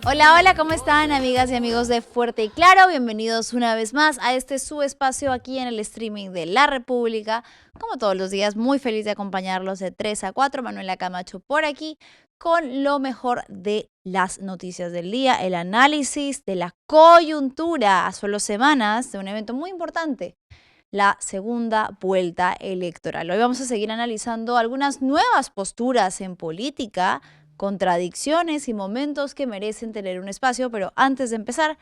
Hola, hola, ¿cómo están, amigas y amigos de Fuerte y Claro? Bienvenidos una vez más a este su espacio aquí en el streaming de La República. Como todos los días, muy feliz de acompañarlos de 3 a 4. Manuela Camacho por aquí con lo mejor de las noticias del día, el análisis de la coyuntura a solo semanas de un evento muy importante, la segunda vuelta electoral. Hoy vamos a seguir analizando algunas nuevas posturas en política, contradicciones y momentos que merecen tener un espacio, pero antes de empezar,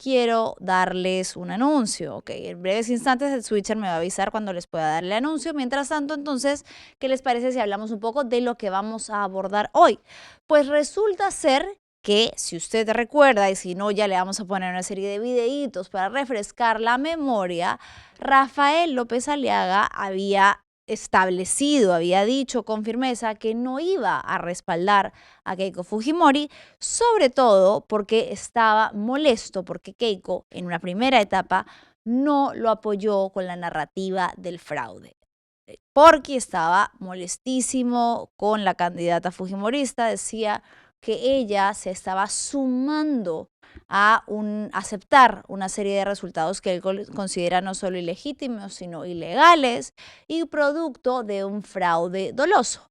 quiero darles un anuncio. Ok, en breves instantes el switcher me va a avisar cuando les pueda dar el anuncio. Mientras tanto, entonces, ¿qué les parece si hablamos un poco de lo que vamos a abordar hoy? Pues resulta ser que, si usted recuerda, y si no, ya le vamos a poner una serie de videitos para refrescar la memoria, Rafael López Aliaga había dicho con firmeza que no iba a respaldar a Keiko Fujimori, sobre todo porque estaba molesto porque Keiko en una primera etapa no lo apoyó con la narrativa del fraude. Porque estaba molestísimo con la candidata fujimorista, decía que ella se estaba sumando a aceptar una serie de resultados que él considera no solo ilegítimos, sino ilegales y producto de un fraude doloso.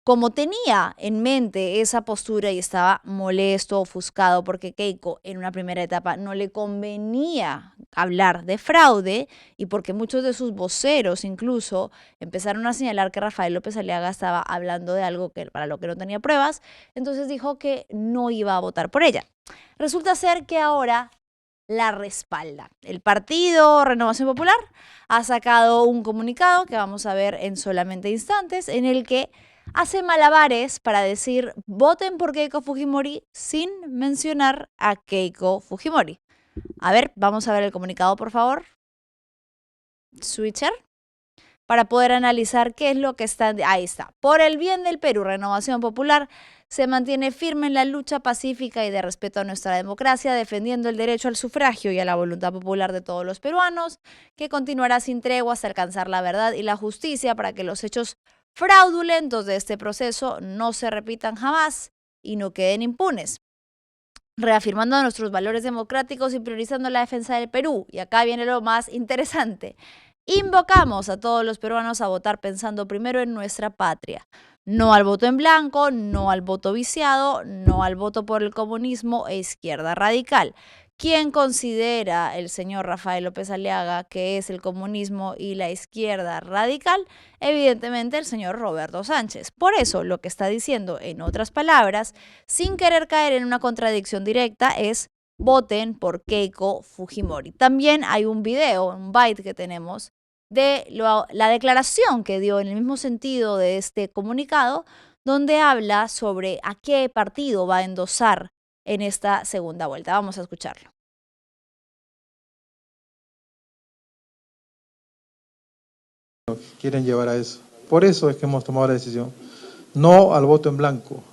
Como tenía en mente esa postura y estaba molesto, ofuscado porque Keiko en una primera etapa no le convenía hablar de fraude y porque muchos de sus voceros incluso empezaron a señalar que Rafael López Aliaga estaba hablando de algo para lo que no tenía pruebas, entonces dijo que no iba a votar por ella. Resulta ser que ahora la respalda. El partido Renovación Popular ha sacado un comunicado que vamos a ver en solamente instantes, en el que hace malabares para decir voten por Keiko Fujimori sin mencionar a Keiko Fujimori. A ver, vamos a ver el comunicado, por favor. Switcher. Para poder analizar qué es lo que está. Ahí está. Por el bien del Perú, Renovación Popular se mantiene firme en la lucha pacífica y de respeto a nuestra democracia, defendiendo el derecho al sufragio y a la voluntad popular de todos los peruanos, que continuará sin tregua hasta alcanzar la verdad y la justicia para que los hechos fraudulentos de este proceso no se repitan jamás y no queden impunes. Reafirmando nuestros valores democráticos y priorizando la defensa del Perú. Y acá viene lo más interesante. Invocamos a todos los peruanos a votar pensando primero en nuestra patria. No al voto en blanco, no al voto viciado, no al voto por el comunismo e izquierda radical. ¿Quién considera el señor Rafael López Aliaga que es el comunismo y la izquierda radical? Evidentemente el señor Roberto Sánchez. Por eso lo que está diciendo, en otras palabras, sin querer caer en una contradicción directa, es voten por Keiko Fujimori. También hay un video, un byte que tenemos de la declaración que dio en el mismo sentido de este comunicado, donde habla sobre a qué partido va a endosar en esta segunda vuelta. Vamos a escucharlo. Quieren llevar a eso. Por eso es que hemos tomado la decisión. No al voto en blanco,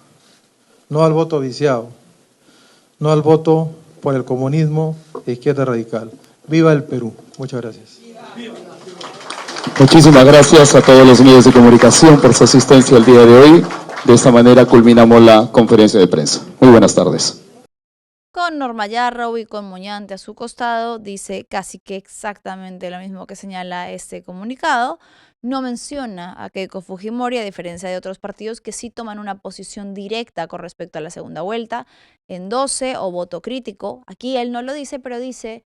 no al voto viciado, no al voto por el comunismo e izquierda radical. ¡Viva el Perú! Muchas gracias. Muchísimas gracias a todos los medios de comunicación por su asistencia el día de hoy. De esta manera culminamos la conferencia de prensa. Muy buenas tardes. Con Norma Yarrow y con Muñante a su costado, dice casi que exactamente lo mismo que señala este comunicado. No menciona a Keiko Fujimori, a diferencia de otros partidos que sí toman una posición directa con respecto a la segunda vuelta, endose o voto crítico. Aquí él no lo dice, pero dice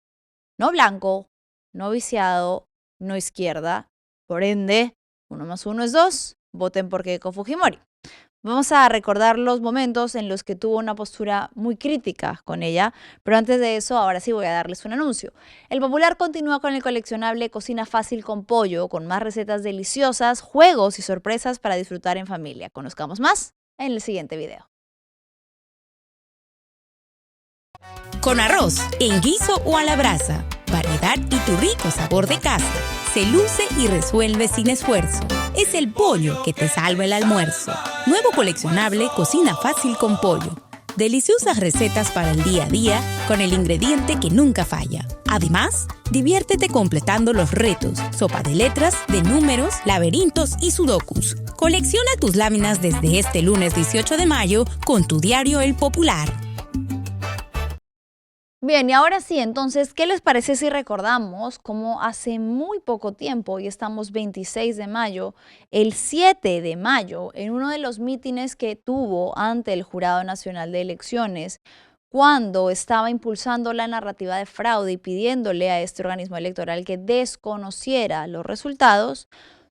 no blanco, no viciado, no izquierda. Por ende, 1 más 1 es 2, voten por Keiko Fujimori. Vamos a recordar los momentos en los que tuvo una postura muy crítica con ella, pero antes de eso, ahora sí voy a darles un anuncio. El Popular continúa con el coleccionable Cocina Fácil con Pollo, con más recetas deliciosas, juegos y sorpresas para disfrutar en familia. Conozcamos más en el siguiente video. Con arroz, en guiso o a la brasa, variedad y tu rico sabor de casa. Se luce y resuelve sin esfuerzo. Es el pollo que te salva el almuerzo. Nuevo coleccionable Cocina Fácil con Pollo. Deliciosas recetas para el día a día con el ingrediente que nunca falla. Además, diviértete completando los retos, sopa de letras, de números, laberintos y sudokus. Colecciona tus láminas desde este lunes 18 de mayo con tu diario El Popular. Bien, y ahora sí, entonces, ¿qué les parece si recordamos cómo hace muy poco tiempo, y estamos 26 de mayo, el 7 de mayo, en uno de los mítines que tuvo ante el Jurado Nacional de Elecciones, cuando estaba impulsando la narrativa de fraude y pidiéndole a este organismo electoral que desconociera los resultados,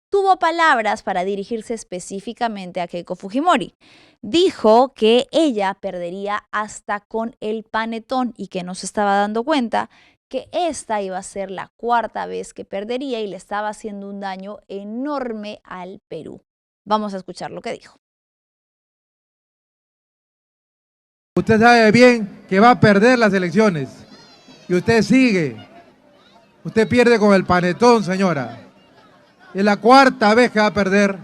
tuvo palabras para dirigirse específicamente a Keiko Fujimori? Dijo que ella perdería hasta con el panetón y que no se estaba dando cuenta que esta iba a ser la cuarta vez que perdería y le estaba haciendo un daño enorme al Perú. Vamos a escuchar lo que dijo. Usted sabe bien que va a perder las elecciones y usted sigue. Usted pierde con el panetón, señora. Es la cuarta vez que va a perder.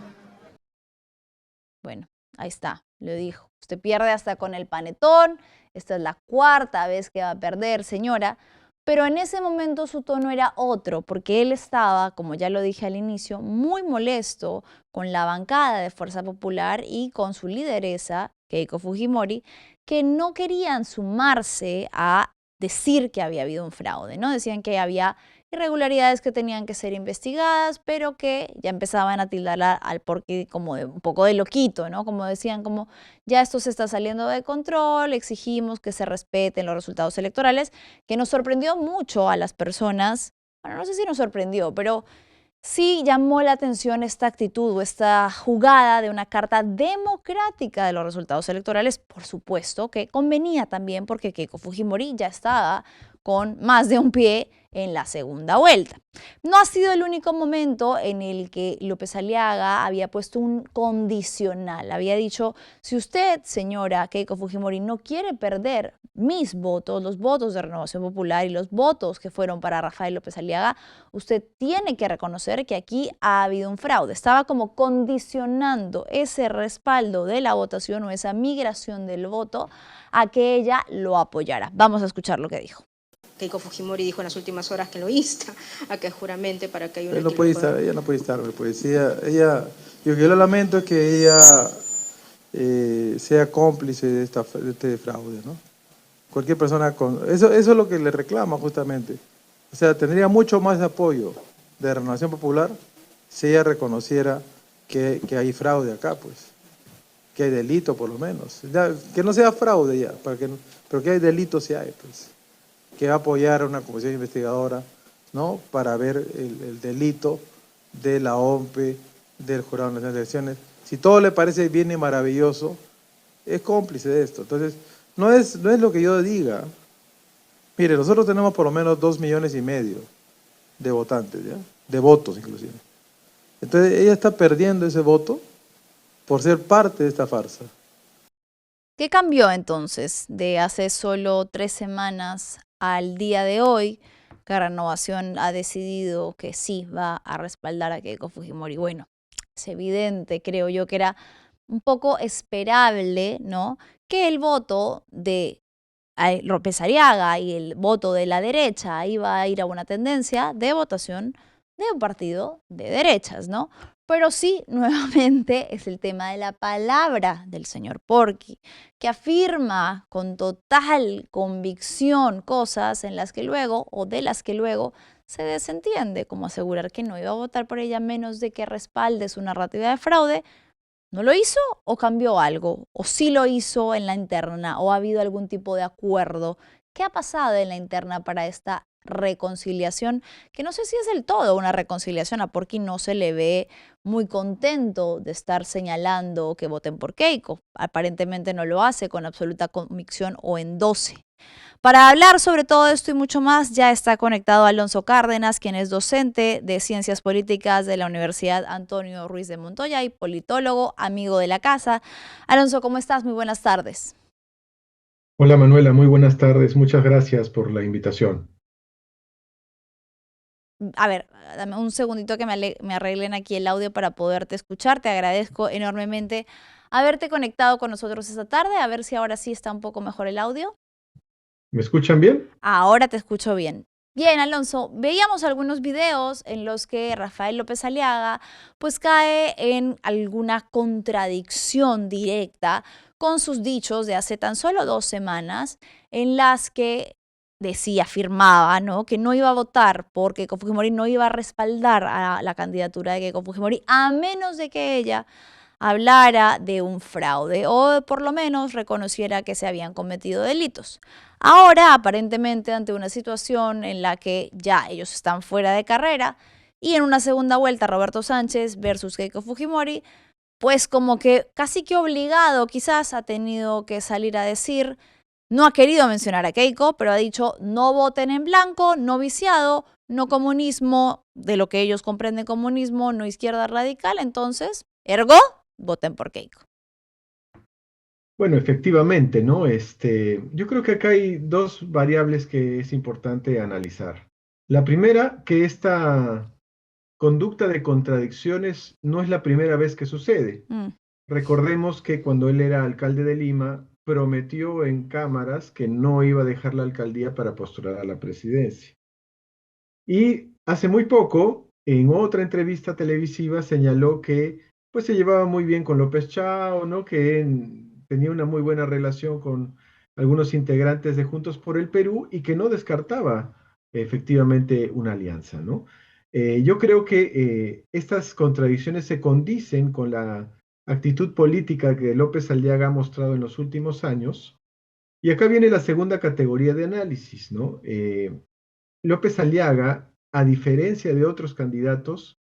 Bueno, ahí está, lo dijo. Usted pierde hasta con el panetón, esta es la cuarta vez que va a perder, señora. Pero en ese momento su tono era otro, porque él estaba, como ya lo dije al inicio, muy molesto con la bancada de Fuerza Popular y con su lideresa, Keiko Fujimori, que no querían sumarse a decir que había habido un fraude, ¿no? Decían que había irregularidades que tenían que ser investigadas, pero que ya empezaban a tildar al Porky como de un poco de loquito, ¿no? Como decían, como ya esto se está saliendo de control, exigimos que se respeten los resultados electorales, que nos sorprendió mucho a las personas. Bueno, no sé si nos sorprendió, pero sí llamó la atención esta actitud o esta jugada de una carta democrática de los resultados electorales. Por supuesto que convenía también porque Keiko Fujimori ya estaba con más de un pie en la segunda vuelta. No ha sido el único momento en el que López Aliaga había puesto un condicional. Había dicho, si usted, señora Keiko Fujimori, no quiere perder mis votos, los votos de Renovación Popular y los votos que fueron para Rafael López Aliaga, usted tiene que reconocer que aquí ha habido un fraude. Estaba como condicionando ese respaldo de la votación o esa migración del voto a que ella lo apoyara. Vamos a escuchar lo que dijo. Keiko Fujimori dijo en las últimas horas que lo insta a que juramente para que haya un ella no puede estar, pues yo lo lamento es que ella sea cómplice de este fraude, ¿no? Cualquier persona eso es lo que le reclama justamente. O sea, tendría mucho más apoyo de Renovación Popular si ella reconociera que hay fraude acá, pues, que hay delito por lo menos. Ya, que no sea fraude ya, pero que hay delito sí hay, pues. Que va a apoyar a una comisión investigadora, ¿no? Para ver el delito de la OMPE, del Jurado Nacional de Elecciones. Si todo le parece bien y maravilloso, es cómplice de esto. Entonces, no es lo que yo diga. Mire, nosotros tenemos por lo menos 2,5 millones de votantes, ¿ya? De votos inclusive. Entonces, ella está perdiendo ese voto por ser parte de esta farsa. ¿Qué cambió entonces de hace solo 3 semanas al día de hoy, que Renovación ha decidido que sí va a respaldar a Keiko Fujimori? Bueno, es evidente, creo yo, que era un poco esperable, ¿no?, que el voto de López Aliaga y el voto de la derecha iba a ir a una tendencia de votación de un partido de derechas, ¿no? Pero sí, nuevamente, es el tema de la palabra del señor Porky, que afirma con total convicción cosas en las que luego, o de las que luego, se desentiende, como asegurar que no iba a votar por ella a menos de que respalde su narrativa de fraude. ¿No lo hizo o cambió algo? ¿O sí lo hizo en la interna? ¿O ha habido algún tipo de acuerdo? ¿Qué ha pasado en la interna para esta reconciliación? Que no sé si es del todo una reconciliación. A Porky no se le ve muy contento de estar señalando que voten por Keiko. Aparentemente no lo hace con absoluta convicción o en 12. Para hablar sobre todo esto y mucho más, ya está conectado Alonso Cárdenas, quien es docente de Ciencias Políticas de la Universidad Antonio Ruiz de Montoya y politólogo, amigo de la casa. Alonso, ¿cómo estás? Muy buenas tardes. Hola Manuela, muy buenas tardes. Muchas gracias por la invitación. A ver, dame un segundito que me arreglen aquí el audio para poderte escuchar. Te agradezco enormemente haberte conectado con nosotros esta tarde. A ver si ahora sí está un poco mejor el audio. ¿Me escuchan bien? Ahora te escucho bien. Bien, Alonso, veíamos algunos videos en los que Rafael López Aliaga pues cae en alguna contradicción directa con sus dichos de hace tan solo 2 semanas, en las que decía, afirmaba, ¿no?, que no iba a votar por Keiko Fujimori, no iba a respaldar a la candidatura de Keiko Fujimori, a menos de que ella hablara de un fraude o por lo menos reconociera que se habían cometido delitos. Ahora, aparentemente, ante una situación en la que ya ellos están fuera de carrera y en una segunda vuelta Roberto Sánchez versus Keiko Fujimori, pues como que casi que obligado quizás ha tenido que salir a decir, no ha querido mencionar a Keiko, pero ha dicho no voten en blanco, no viciado, no comunismo, de lo que ellos comprenden comunismo, no izquierda radical, entonces, ergo, voten por Keiko. Bueno, efectivamente, ¿no? Yo creo que acá hay dos variables que es importante analizar. La primera, que esta conducta de contradicciones no es la primera vez que sucede. Recordemos que cuando él era alcalde de Lima, prometió en cámaras que no iba a dejar la alcaldía para postular a la presidencia. Y hace muy poco, en otra entrevista televisiva, señaló que pues se llevaba muy bien con López Chao, ¿no? Que tenía una muy buena relación con algunos integrantes de Juntos por el Perú y que no descartaba efectivamente una alianza, ¿no? Yo creo que estas contradicciones se condicen con la actitud política que López Aliaga ha mostrado en los últimos años. Y acá viene la segunda categoría de análisis, ¿no? López Aliaga, a diferencia de otros candidatos,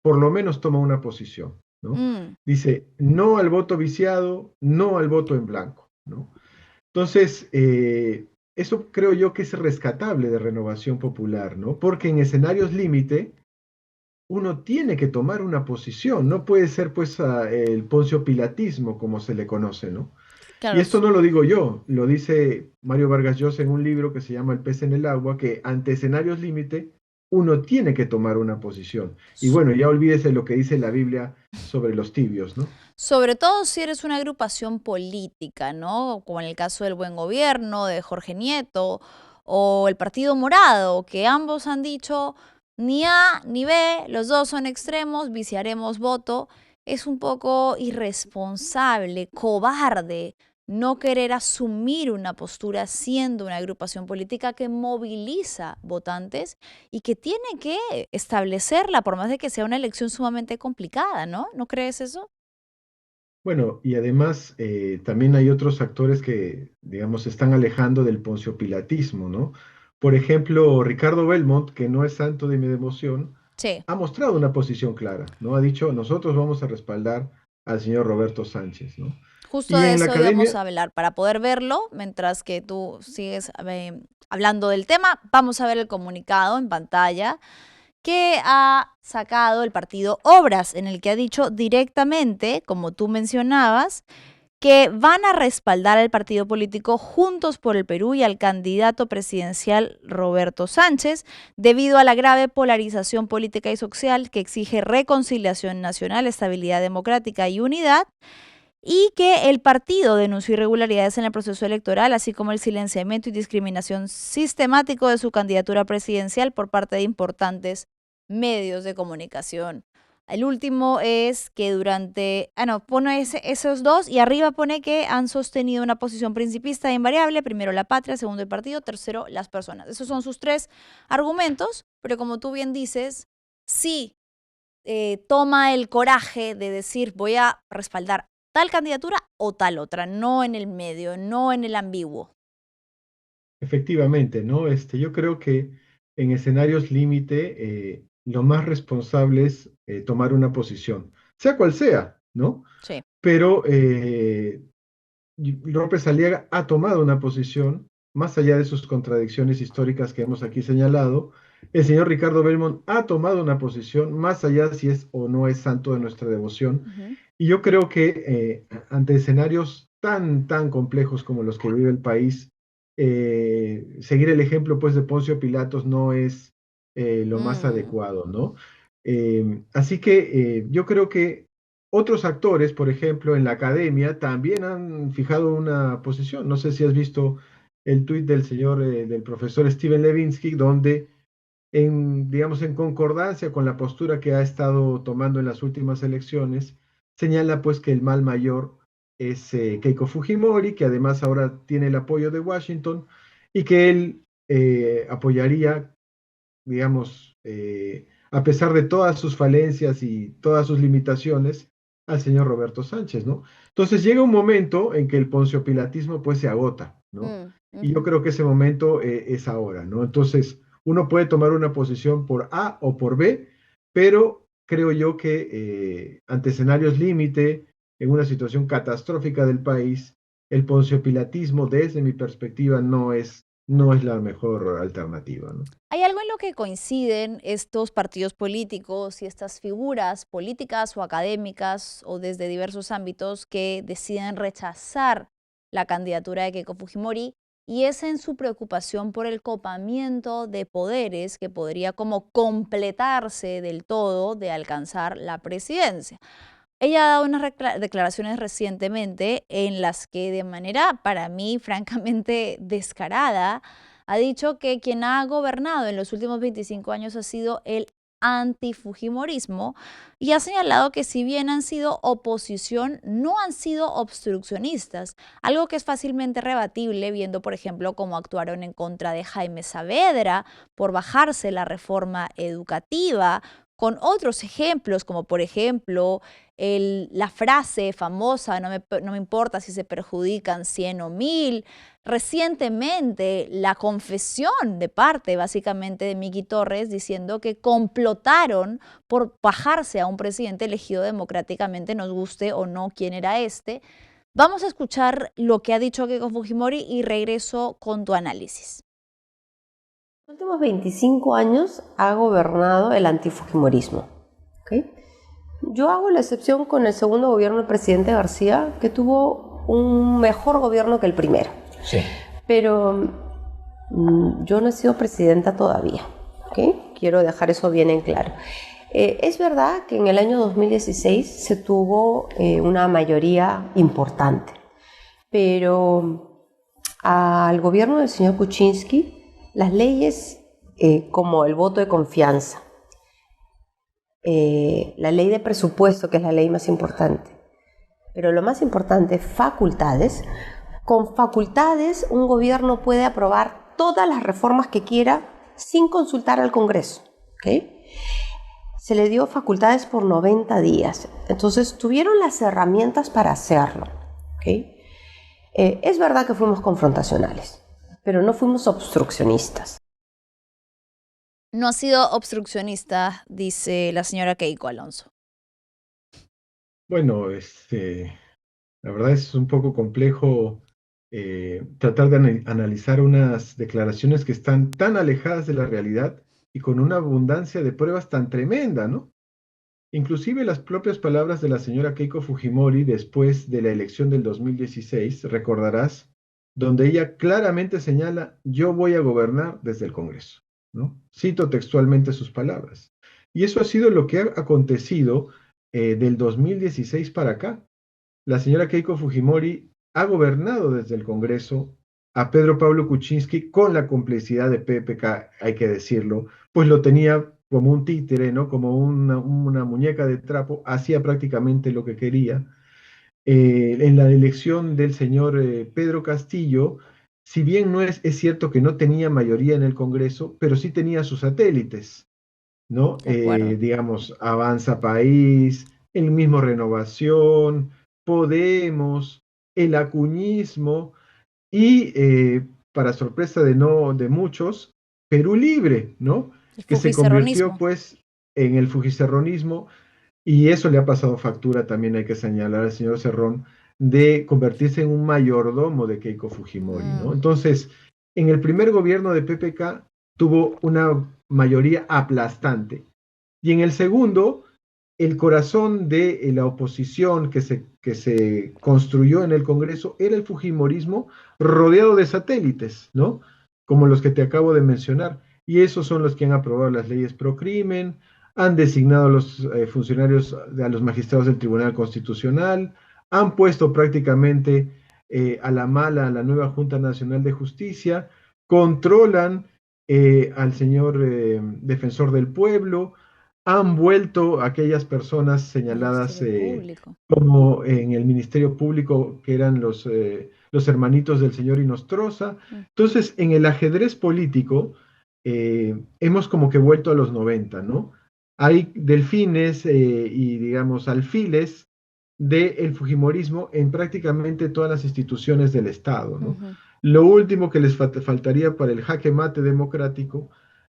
por lo menos toma una posición, ¿no? Dice, no al voto viciado, no al voto en blanco, ¿no? Entonces, eso creo yo que es rescatable de Renovación Popular, ¿no? Porque en escenarios límite, uno tiene que tomar una posición, no puede ser pues el Poncio Pilatismo, como se le conoce, ¿no? Claro, Y esto no lo digo yo, lo dice Mario Vargas Llosa en un libro que se llama El pez en el agua, que ante escenarios límite uno tiene que tomar una posición. Y bueno, ya olvídese lo que dice la Biblia sobre los tibios, ¿no? sobre todo si eres una agrupación política, ¿no? Como en el caso del Buen Gobierno, de Jorge Nieto, o el Partido Morado, que ambos han dicho ni A ni B, los dos son extremos, viciaremos voto. Es un poco irresponsable, cobarde, no querer asumir una postura siendo una agrupación política que moviliza votantes y que tiene que establecerla, por más de que sea una elección sumamente complicada, ¿no? ¿No crees eso? Bueno, y además también hay otros actores que, digamos, se están alejando del ponciopilatismo, ¿no? Por ejemplo, Ricardo Belmont, que no es santo de mi devoción, Sí. ha mostrado una posición clara, ¿no? Ha dicho, nosotros vamos a respaldar al señor Roberto Sánchez, ¿no? Justo Y de en la eso íbamos academia, a hablar. Para poder verlo, mientras que tú sigues hablando del tema, vamos a ver el comunicado en pantalla que ha sacado el partido Obras, en el que ha dicho directamente, como tú mencionabas, que van a respaldar al partido político Juntos por el Perú y al candidato presidencial Roberto Sánchez, debido a la grave polarización política y social que exige reconciliación nacional, estabilidad democrática y unidad, y que el partido denunció irregularidades en el proceso electoral, así como el silenciamiento y discriminación sistemático de su candidatura presidencial por parte de importantes medios de comunicación. El último es que pone esos dos y arriba pone que han sostenido una posición principista e invariable, primero la patria, segundo el partido, tercero las personas. Esos son sus tres argumentos, pero como tú bien dices, sí toma el coraje de decir voy a respaldar tal candidatura o tal otra, no en el medio, no en el ambiguo. efectivamente, ¿no? Yo creo que en escenarios límite, lo más responsable es tomar una posición, sea cual sea, ¿no? Sí. Pero López Aliaga ha tomado una posición, más allá de sus contradicciones históricas que hemos aquí señalado. El señor Ricardo Belmont ha tomado una posición, más allá si es o no es santo de nuestra devoción. Y yo creo que ante escenarios tan complejos como los que vive el país, seguir el ejemplo pues de Poncio Pilatos no es lo más adecuado, ¿no? Así que yo creo que otros actores, por ejemplo, en la academia, también han fijado una posición. No sé si has visto el tuit del señor, del profesor Steven Levinsky, donde, digamos, en concordancia con la postura que ha estado tomando en las últimas elecciones, señala pues que el mal mayor es Keiko Fujimori, que además ahora tiene el apoyo de Washington, y que él apoyaría, digamos, a pesar de todas sus falencias y todas sus limitaciones, al señor Roberto Sánchez, ¿no? Entonces llega un momento en que el ponciopilatismo pues se agota, ¿no? Y yo creo que ese momento es ahora, ¿no? Entonces uno puede tomar una posición por A o por B, pero creo yo que ante escenarios límite, en una situación catastrófica del país, el ponciopilatismo, desde mi perspectiva, no es la mejor alternativa, ¿no? ¿Hay algo en lo que coinciden estos partidos políticos y estas figuras políticas o académicas o desde diversos ámbitos que deciden rechazar la candidatura de Keiko Fujimori? Y es en su preocupación por el copamiento de poderes que podría como completarse del todo de alcanzar la presidencia. Ella ha dado unas declaraciones recientemente en las que de manera, para mí, francamente descarada, ha dicho que quien ha gobernado en los últimos 25 años ha sido el antifujimorismo y ha señalado que si bien han sido oposición, no han sido obstruccionistas, algo que es fácilmente rebatible viendo, por ejemplo, cómo actuaron en contra de Jaime Saavedra por bajarse la reforma educativa, con otros ejemplos, como por ejemplo la frase famosa, no me importa si se perjudican 100 o 1000. Recientemente, la confesión de parte básicamente de Miki Torres diciendo que complotaron por bajarse a un presidente elegido democráticamente, nos guste o no quién era este. Vamos a escuchar lo que ha dicho Keiko Fujimori y regreso con tu análisis. En los últimos 25 años ha gobernado el antifujimorismo. ¿Okay? Yo hago la excepción con el segundo gobierno del presidente García, que tuvo un mejor gobierno que el primero. Sí. Pero yo no he sido presidenta todavía. ¿Okay? Quiero dejar eso bien en claro. Es verdad que en el año 2016 se tuvo una mayoría importante, pero al gobierno del señor Kuczynski, las leyes como el voto de confianza, la ley de presupuesto, que es la ley más importante, pero lo más importante, facultades. Con facultades un gobierno puede aprobar todas las reformas que quiera sin consultar al Congreso. ¿Okay? Se le dio facultades por 90 días, entonces tuvieron las herramientas para hacerlo. ¿Okay? Es verdad que fuimos confrontacionales, pero no fuimos obstruccionistas. No ha sido obstruccionista, dice la señora Keiko Alonso. Bueno, la verdad es un poco complejo tratar de analizar unas declaraciones que están tan alejadas de la realidad y con una abundancia de pruebas tan tremenda, ¿no? Inclusive las propias palabras de la señora Keiko Fujimori después de la elección del 2016, recordarás, donde ella claramente señala: yo voy a gobernar desde el Congreso, ¿no? Cito textualmente sus palabras. Y eso ha sido lo que ha acontecido del 2016 para acá. La señora Keiko Fujimori ha gobernado desde el Congreso a Pedro Pablo Kuczynski con la complicidad de PPK, hay que decirlo, pues lo tenía como un títere, ¿no? Como una muñeca de trapo, hacía prácticamente lo que quería. En la elección del señor Pedro Castillo, si bien no es cierto que no tenía mayoría en el Congreso, pero sí tenía sus satélites, ¿no? Digamos, Avanza País, el mismo Renovación, Podemos, el acuñismo y, para sorpresa de muchos, Perú Libre, ¿no? Que se convirtió pues en el fujicerronismo, y eso le ha pasado factura, también hay que señalar al señor Cerrón, de convertirse en un mayordomo de Keiko Fujimori, ¿no? Entonces, en el primer gobierno de PPK tuvo una mayoría aplastante, y en el segundo, el corazón de la oposición que se construyó en el Congreso era el fujimorismo rodeado de satélites, ¿no? Como los que te acabo de mencionar, y esos son los que han aprobado las leyes pro crimen, han designado a los funcionarios, a los magistrados del Tribunal Constitucional, han puesto prácticamente a la mala a la nueva Junta Nacional de Justicia, controlan al señor defensor del pueblo, han vuelto a aquellas personas señaladas como en el Ministerio Público, que eran los los hermanitos del señor Inostroza. Entonces, en el ajedrez político, hemos como que vuelto a los 90, ¿no? Hay delfines y, digamos, alfiles del fujimorismo en prácticamente todas las instituciones del Estado, ¿no? Lo último que les faltaría para el jaque mate democrático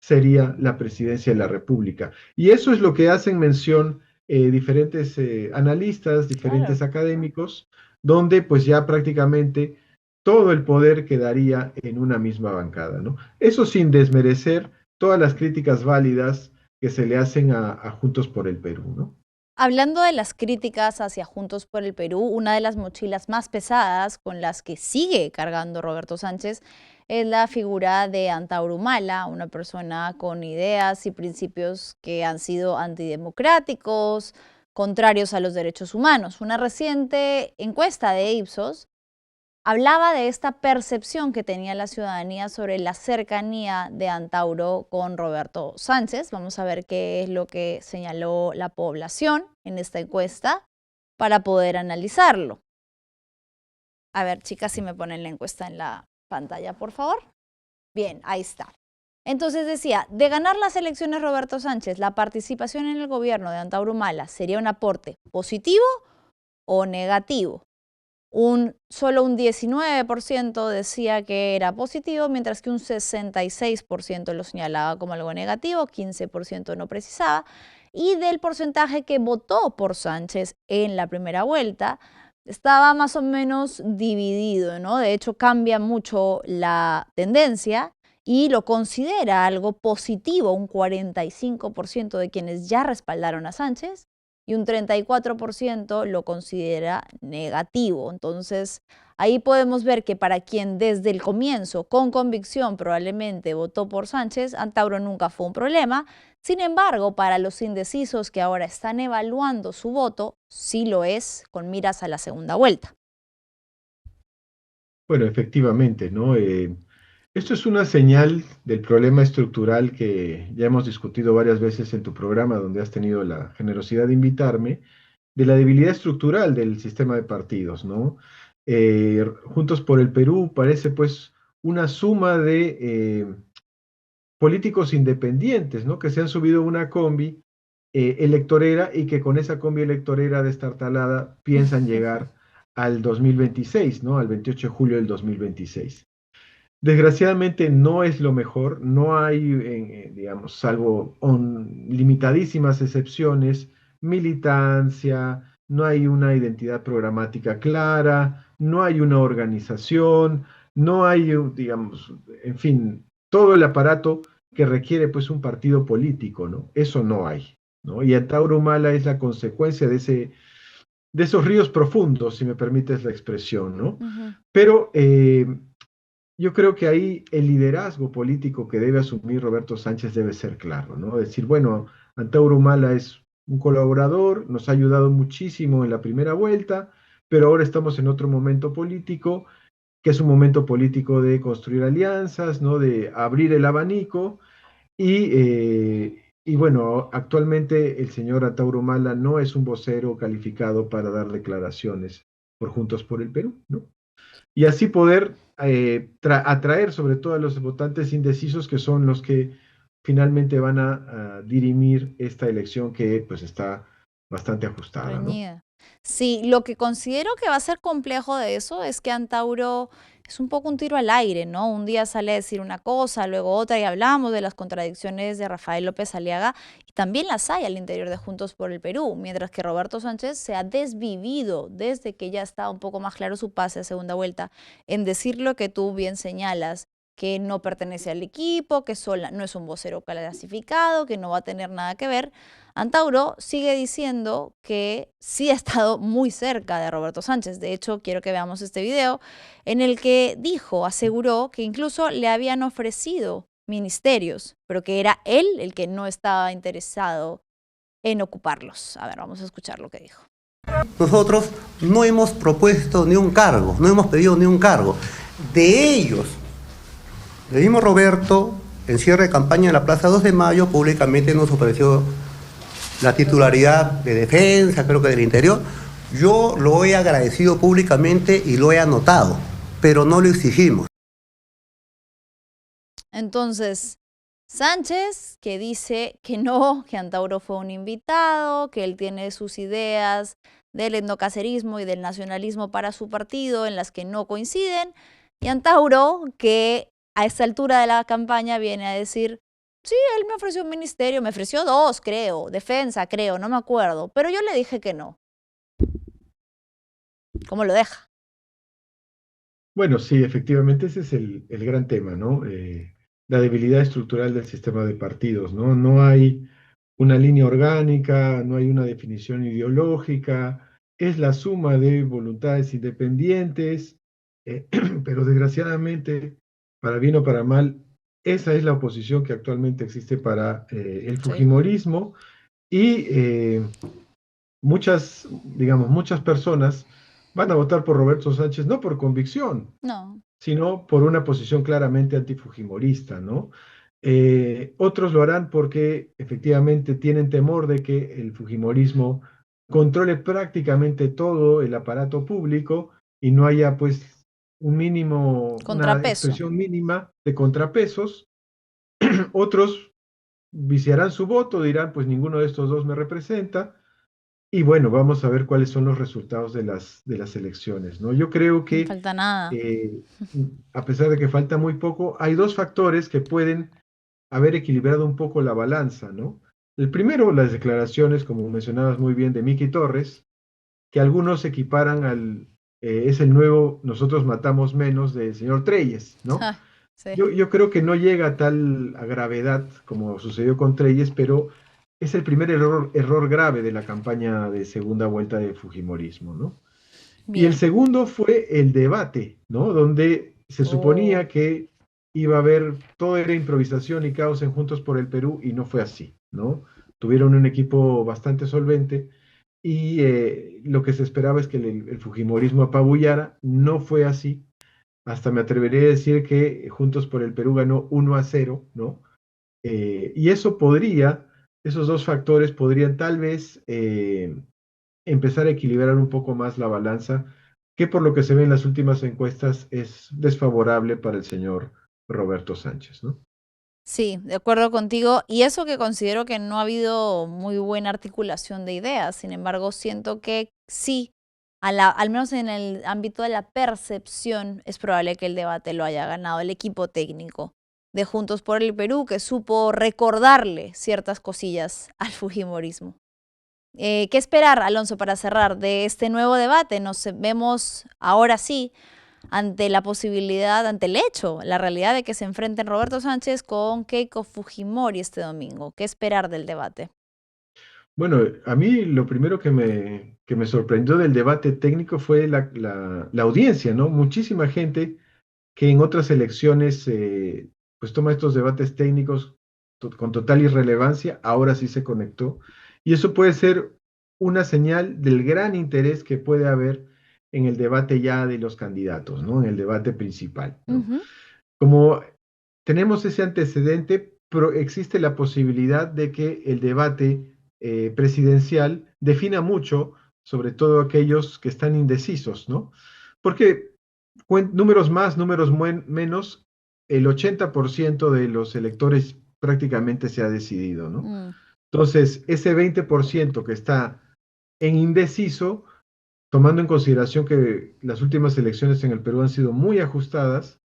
sería la presidencia de la República. Y eso es lo que hacen mención diferentes analistas, diferentes académicos, donde pues ya prácticamente todo el poder quedaría en una misma bancada, ¿no? Eso sin desmerecer todas las críticas válidas que se le hacen a Juntos por el Perú, ¿no? Hablando de las críticas hacia Juntos por el Perú, una de las mochilas más pesadas con las que sigue cargando Roberto Sánchez es la figura de Antauro Humala, una persona con ideas y principios que han sido antidemocráticos, contrarios a los derechos humanos. Una reciente encuesta de Ipsos hablaba de esta percepción que tenía la ciudadanía sobre la cercanía de Antauro con Roberto Sánchez. Vamos a ver qué es lo que señaló la población en esta encuesta para poder analizarlo. A ver, chicas, si me ponen la encuesta en la pantalla, por favor. Bien, ahí está. Entonces decía, de ganar las elecciones Roberto Sánchez, la participación en el gobierno de Antauro Humala sería un aporte positivo o negativo. Solo un 19% decía que era positivo, mientras que un 66% lo señalaba como algo negativo, 15% no precisaba. Y del porcentaje que votó por Sánchez en la primera vuelta, estaba más o menos dividido, ¿no? De hecho, cambia mucho la tendencia y lo considera algo positivo, un 45% de quienes ya respaldaron a Sánchez, y un 34% lo considera negativo. Entonces, ahí podemos ver que para quien desde el comienzo, con convicción, probablemente votó por Sánchez, Antauro nunca fue un problema. Sin embargo, para los indecisos que ahora están evaluando su voto, sí lo es, con miras a la segunda vuelta. Bueno, efectivamente, ¿no? Esto es una señal del problema estructural que ya hemos discutido varias veces en tu programa, donde has tenido la generosidad de invitarme, de la debilidad estructural del sistema de partidos, ¿no? Juntos por el Perú parece pues una suma de políticos independientes, ¿no? Que se han subido a una combi electorera y que con esa combi electorera destartalada piensan llegar al 2026, ¿no? Al 28 de julio del 2026. Desgraciadamente no es lo mejor, no hay, digamos, salvo limitadísimas excepciones, militancia, no hay una identidad programática clara, no hay una organización, no hay, digamos, en fin, todo el aparato que requiere pues un partido político, ¿no? Eso no hay, ¿no? Y Antauro Humala es la consecuencia de esos ríos profundos, si me permites la expresión, ¿no? Pero yo creo que ahí el liderazgo político que debe asumir Roberto Sánchez debe ser claro, ¿no? Decir, bueno, Antauro Humala es un colaborador, nos ha ayudado muchísimo en la primera vuelta, pero ahora estamos en otro momento político, que es un momento político de construir alianzas, ¿no? De abrir el abanico, y bueno, actualmente el señor Antauro Humala no es un vocero calificado para dar declaraciones por Juntos por el Perú, ¿no? Y así poder atraer sobre todo a los votantes indecisos, que son los que finalmente van a dirimir esta elección que pues está bastante ajustada, ¿no? Sí, lo que considero que va a ser complejo de eso es que Antauro es un poco un tiro al aire, ¿no? Un día sale a decir una cosa, luego otra, y hablamos de las contradicciones de Rafael López Aliaga, y también las hay al interior de Juntos por el Perú, mientras que Roberto Sánchez se ha desvivido desde que ya está un poco más claro su pase a segunda vuelta en decir lo que tú bien señalas, que no pertenece al equipo, que no es un vocero clasificado, que no va a tener nada que ver. Antauro sigue diciendo que sí ha estado muy cerca de Roberto Sánchez. De hecho, quiero que veamos este video en el que aseguró que incluso le habían ofrecido ministerios, pero que era él el que no estaba interesado en ocuparlos. A ver, vamos a escuchar lo que dijo. Nosotros no hemos propuesto ni un cargo, no hemos pedido ni un cargo. De ellos, el mismo Roberto, en cierre de campaña en la Plaza 2 de Mayo, públicamente nos ofreció la titularidad de defensa, creo que del interior. Yo lo he agradecido públicamente y lo he anotado. pero no lo exigimos. Entonces, Sánchez, que dice que no, que Antauro fue un invitado, que él tiene sus ideas del etnocacerismo y del nacionalismo para su partido en las que no coinciden, y Antauro, que a esta altura de la campaña viene a decir, sí, él me ofreció un ministerio, me ofreció 2, creo, defensa, creo, no me acuerdo, pero yo le dije que no. ¿Cómo lo deja? Bueno, sí, efectivamente ese es el gran tema, ¿no? La debilidad estructural del sistema de partidos, ¿no? No hay una línea orgánica, no hay una definición ideológica, es la suma de voluntades independientes, pero desgraciadamente, para bien o para mal, esa es la oposición que actualmente existe para el fujimorismo y muchas personas van a votar por Roberto Sánchez no por convicción, No. sino por una posición claramente antifujimorista, ¿no? Otros lo harán porque efectivamente tienen temor de que el fujimorismo controle prácticamente todo el aparato público y no haya pues un mínimo, una Contrapeso. expresión mínima de contrapesos. Otros viciarán su voto, dirán pues ninguno de estos dos me representa. Y bueno, vamos a ver cuáles son los resultados de las elecciones, ¿no? Yo creo No que falta nada. a pesar de que falta muy poco, hay dos factores que pueden haber equilibrado un poco la balanza, ¿no? El primero, las declaraciones, como mencionabas muy bien, de Miki Torres, que algunos equiparan es el nuevo nosotros matamos menos del señor Treyes, ¿no? Sí. Yo creo que no llega a tal a gravedad como sucedió con Treyes, pero es el primer error grave de la campaña de segunda vuelta de Fujimorismo, ¿no? Y el Bien. segundo fue el debate, ¿no? Donde se suponía que iba a haber, todo era improvisación y caos en Juntos por el Perú, y no fue así, ¿no? Tuvieron un equipo bastante solvente y lo que se esperaba es que el fujimorismo apabullara, no fue así. Hasta me atrevería a decir que Juntos por el Perú ganó 1-0, ¿no? Y esos dos factores podrían tal vez empezar a equilibrar un poco más la balanza, que por lo que se ve en las últimas encuestas es desfavorable para el señor Roberto Sánchez, ¿no? Sí, de acuerdo contigo. Y eso que considero que no ha habido muy buena articulación de ideas. Sin embargo, siento que sí, al menos en el ámbito de la percepción, es probable que el debate lo haya ganado el equipo técnico de Juntos por el Perú, que supo recordarle ciertas cosillas al fujimorismo. ¿Qué esperar, Alonso, para cerrar de este nuevo debate? Nos vemos ahora sí ante la posibilidad, ante el hecho, la realidad de que se enfrenten Roberto Sánchez con Keiko Fujimori este domingo. ¿Qué esperar del debate? Bueno, a mí lo primero que me sorprendió del debate técnico fue la audiencia, ¿no? Muchísima gente que en otras elecciones pues toma estos debates técnicos con total irrelevancia, ahora sí se conectó. Y eso puede ser una señal del gran interés que puede haber en el debate ya de los candidatos, ¿no? En el debate principal, ¿no? Como tenemos ese antecedente, pero existe la posibilidad de que el debate presidencial defina mucho, sobre todo aquellos que están indecisos, ¿no? Porque números más, números menos, el 80% de los electores prácticamente se ha decidido, ¿no? Entonces, ese 20% que está en indeciso, tomando en consideración que las últimas elecciones en el Perú han sido muy ajustadas,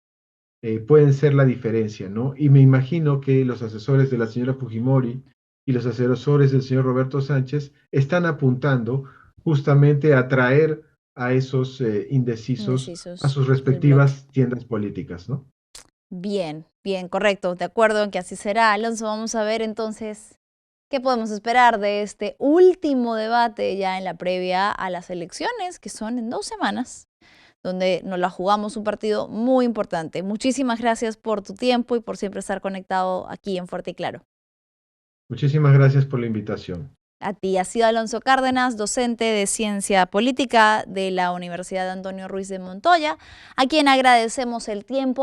pueden ser la diferencia, ¿no? Y me imagino que los asesores de la señora Fujimori y los asesores del señor Roberto Sánchez están apuntando justamente a atraer a esos indecisos a sus respectivas tiendas políticas, ¿no? Bien, bien, correcto, de acuerdo en que así será. Alonso, vamos a ver entonces qué podemos esperar de este último debate ya en la previa a las elecciones, que son en 2 semanas, donde nos la jugamos, un partido muy importante. Muchísimas gracias por tu tiempo y por siempre estar conectado aquí en Fuerte y Claro. Muchísimas gracias por la invitación. A ti, ha sido Alonso Cárdenas, docente de Ciencia Política de la Universidad Antonio Ruiz de Montoya, a quien agradecemos el tiempo.